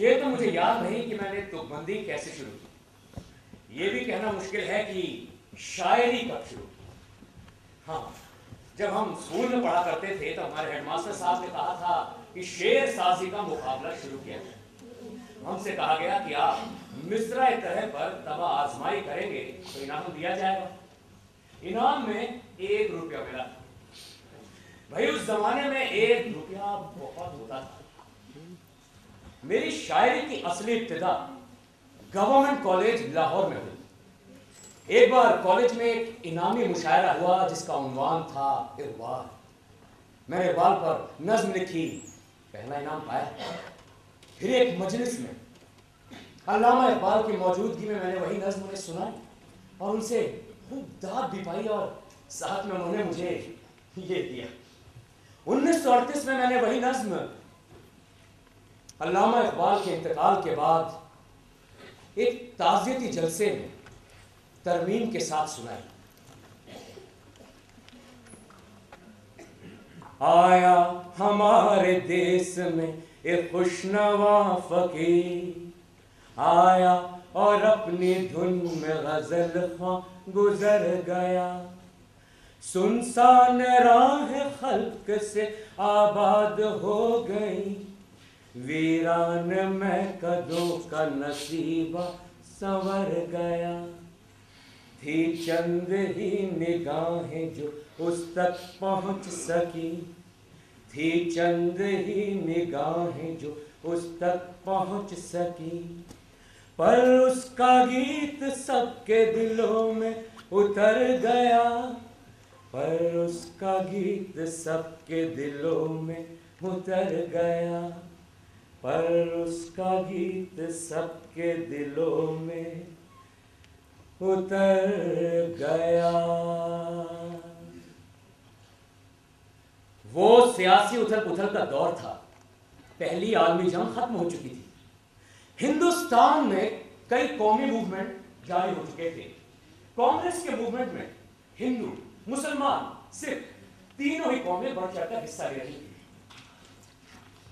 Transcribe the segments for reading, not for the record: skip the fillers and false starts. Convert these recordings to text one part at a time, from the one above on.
ये तो मुझे याद नहीं कि मैंने तुकबंदी कैसे शुरू की। ये भी कहना मुश्किल है कि शायरी कब शुरू की। हाँ, जब हम स्कूल में पढ़ा करते थे तो हमारे हेडमास्टर साहब ने कहा था कि शेर साजी का मुकाबला शुरू किया जाए। हमसे कहा गया कि आप मिसरा तरह पर तबा आजमाई करेंगे तो इनाम दिया जाएगा। इनाम में 1 रुपया मिला। भाई उस जमाने में 1 रुपया बहुत होता था। मेरी शायरी की असली इब्तिदा गवर्नमेंट कॉलेज लाहौर में हुई। एक बार कॉलेज में एक इनामी मुशायरा हुआ जिसका उन्वान था इरबाल। मैंने इरबाल पर नज्म लिखी, पहला इनाम पाया। फिर एक मजलिस में अल्लामा इकबाल की मौजूदगी में मैंने वही नज्म उन्हें सुनाई और उनसे खूब दाद भी पाई और साथ में उन्होंने मुझे ये दिया। 1938 में मैंने वही नज्म अल्लामा इकबाल के इंतकाल के बाद एक ताज़ियती जलसे में तरमीम के साथ सुनाई। आया हमारे देश में एक खुशनवा फकीर, आया और अपनी धुन में गजल ख्वां गुजर गया। सुनसान राह खल्क से आबाद हो गई, वीरान में कदों का नसीबा संवर गया। थी चंद ही निगाहें जो उस तक पहुंच सकी, थी चंद ही निगाहें जो उस तक पहुंच सकी, पर उसका गीत सबके दिलों में उतर गया, पर उसका गीत सबके दिलों में उतर गया, पर उसका गीत सबके दिलों में उतर गया। वो सियासी उथल पुथल का दौर था। पहली आलमी जंग खत्म हो चुकी थी। हिंदुस्तान में कई कौमी मूवमेंट जारी हो चुके थे। कांग्रेस के मूवमेंट में हिंदू, मुसलमान, सिख तीनों ही कौमें बढ़ चढ़कर हिस्सा ले रही थी।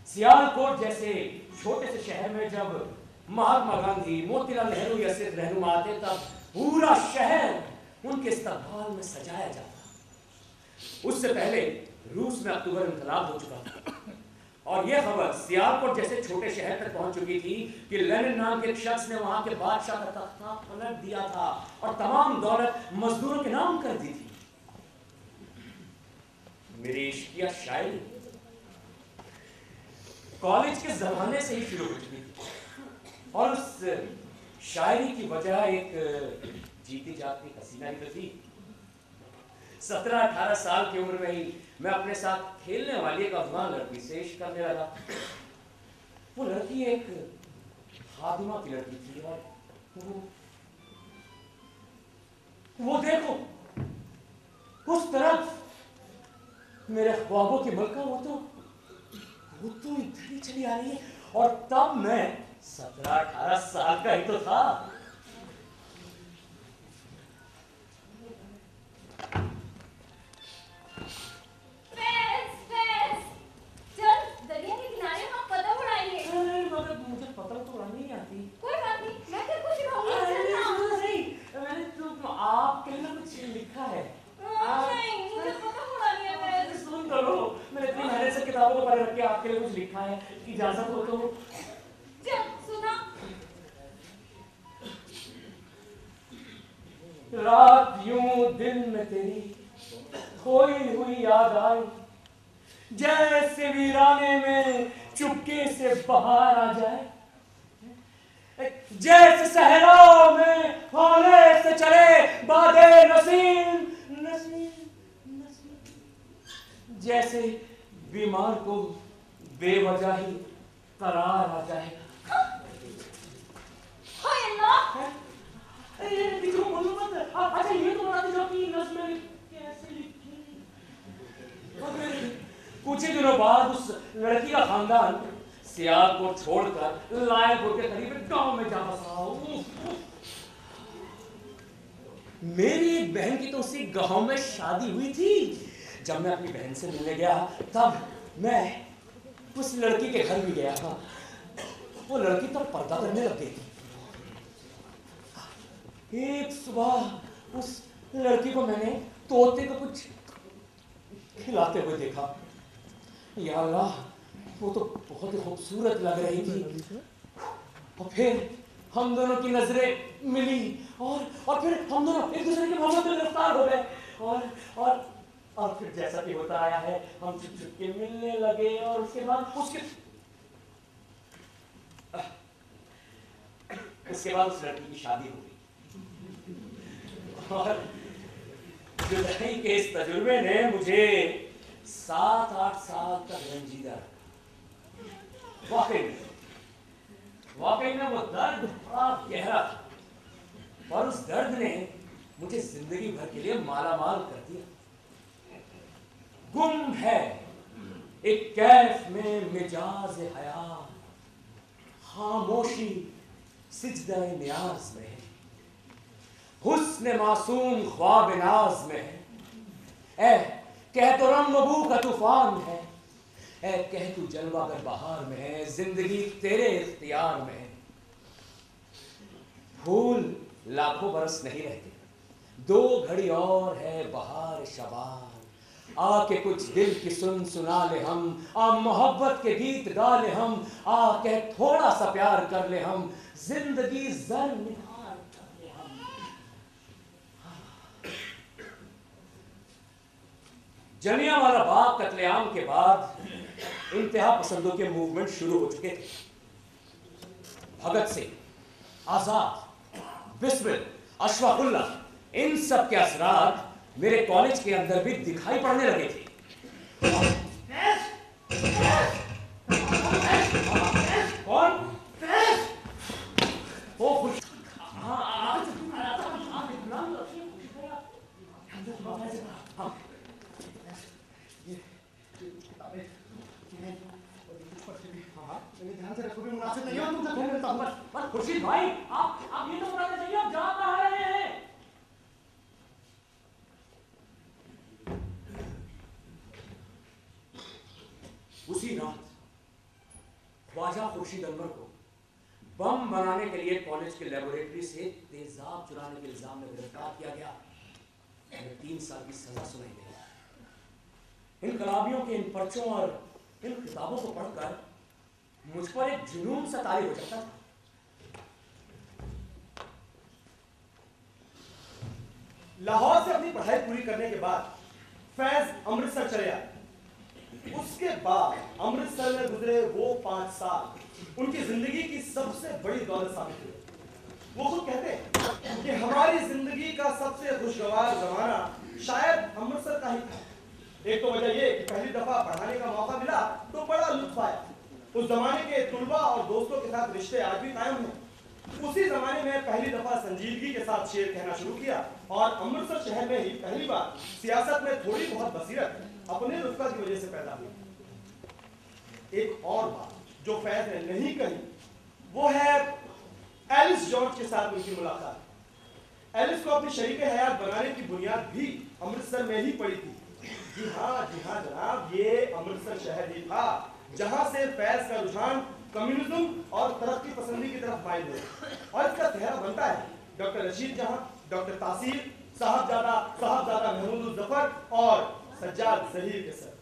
सियालकोट जैसे छोटे से शहर में जब महात्मा गांधी, मोतीलाल नेहरू या सिख रहनुमा आते तब पूरा शहर उनके इस्तकबाल में सजाया जाता। उससे पहले रूस में अक्टूबर इंकलाब हो चुका था और यह खबर सियालकोट जैसे छोटे शहर तक पहुंच चुकी थी कि लेनिन नाम के एक शख्स ने वहां के बादशाह का तख्ता पलट दिया था और तमाम दौलत मजदूरों के नाम कर दी थी। मेरी इश्किया शायरी कॉलेज के जमाने से ही शुरू हो चुकी थी और उस शायरी की वजह एक जीती जागती हसीना ही तो थी। 17-18 साल की उम्र में ही मैं अपने साथ खेलने वाली एक अफगान लड़की से इश्क करने लगा। वो लड़की एक खादिमा की लड़की थी और वो देखो उस तरफ मेरे ख्वाबों की मलका वो तो इधर ही चली आ रही है और तब मैं 17-18 साल का ही तो था। किताबों को पढ़ रख के आपके लिए कुछ लिखा है, इजाजत हो तो सुना। रात यूं दिल में तेरी खोई हुई याद आई, जैसे वीराने में चुपके से बहार आ जाए, जैसे सहराओं में होने से चले बादे नसीम नसीम नसीम, जैसे बीमार को बेवजह ही करार आ जाएगा। हाय अल्लाह, अच्छा ये तो बता दीजिए कि नज़्म कैसे लिखी। कुछ ही दिनों बाद उस लड़की का खानदान सियालकोट को छोड़कर लायलपुर के करीब गांव में जा बसा। मेरी एक बहन की तो उसी गांव में शादी हुई थी। जब मैं अपनी बहन से मिलने गया तब मैं उस लड़की के घर भी गया था। वो लड़की तो पर्दा करने लग गई थी। एक सुबह उस लड़की को मैंने तोते को कुछ खिलाते हुए देखा। या अल्लाह, वो तो बहुत ही खूबसूरत लग रही थी। और फिर हम दोनों की नजरें मिली और फिर हम दोनों एक दूसरे के मोहब्बत में गिरफ्तार हो गए। और फिर जैसा कि होता आया है, हम छुप छुप के मिलने लगे और उसके बाद उस लड़की की शादी हो गई। और जुदाई के इस तजुर्बे ने मुझे 7-8 साल तक रंजीदा रखा। वाकई में वो दर्द बड़ा गहरा था और उस दर्द ने मुझे जिंदगी भर के लिए मालामाल कर दिया। गुम है एक कैफ में मिजाज हयात, खामोशी सिजदा नियाज में है, हुस्न मासूम ख्वाब नाज में है। ऐ कह तो रम मबू का तूफान है, ऐ कह तू जलवागर बहार में है, जिंदगी तेरे इख्तियार में है। फूल लाखों बरस नहीं रहते, 2 घड़ी और है बहार शबान। आके कुछ दिल की सुना ले हम, मोहब्बत के गीत गा ले हम, कह थोड़ा सा प्यार कर ले हम, जिंदगी जर निहार कर ले हम। जलियांवाला बाग कत्लेआम के बाद इंतहा पसंदों के मूवमेंट शुरू हो चुके थे। भगत सिंह, आजाद, बिस्मिल, अशफाकुल्लाह, इन सब के असरात मेरे कॉलेज के अंदर भी दिखाई पड़ने लगे थे। कौन? वो खुश। ध्यान से रखो, भी मुनासिब नहीं हो तुमसे फोन करता हूं। खुर्शीद भाई, आप ये तो बताने चाहिए आप जा कहाँ रहे हैं? उसी रात ख्वाजा खुर्शीद अनवर को बम बनाने के लिए कॉलेज के लेबोरेटरी से तेजाब चुराने के इल्जाम में गिरफ्तार किया गया। हमें 3 साल की सजा सुनाई गई। इनकलाबियों के इन पर्चों और इन किताबों को पढ़कर मुझ पर एक जुनून सा तारी हो जाता था। लाहौर से अपनी पढ़ाई पूरी करने के बाद फैज अमृतसर चले आए। उसके बाद अमृतसर में गुजरे वो 5 साल उनकी जिंदगी की सबसे बड़ी दौलत साबित हुए। वो खुद कहते हैं कि हमारी जिंदगी का सबसे खुशगवार जमाना शायद अमृतसर का ही था। एक तो वजह ये कि पहली दफा पढ़ाने का मौका मिला तो बड़ा लुत्फ आया। उस जमाने के तुलबा और दोस्तों के साथ रिश्ते आज भी कायम हैं। उसी जमाने में पहली दफा संजीदगी के साथ शेर कहना शुरू किया और अमृतसर शहर में ही पहली बार सियासत में थोड़ी बहुत बसीरत अपने रुतबा की वजह से पैदा हुई। एक और बात जो फैज ने नहीं कही वो है एलिस जॉर्ज के साथ उनकी मुलाकात। एलिस को अपनी शरीक हयात बनाने की बुनियाद भी अमृतसर में ही पड़ी थी। जी हाँ जनाब, ये अमृतसर शहर ही था जहां से फैज का रुझान कम्युनिज्म और तरक्की पसंदी की तरफ माइल हुआ। और इसका चेहरा बनता है डॉक्टर रशीद जहां, डॉक्टर तासीर, साहबजादा महमूद जफर और सज्जाद जहीर के सर।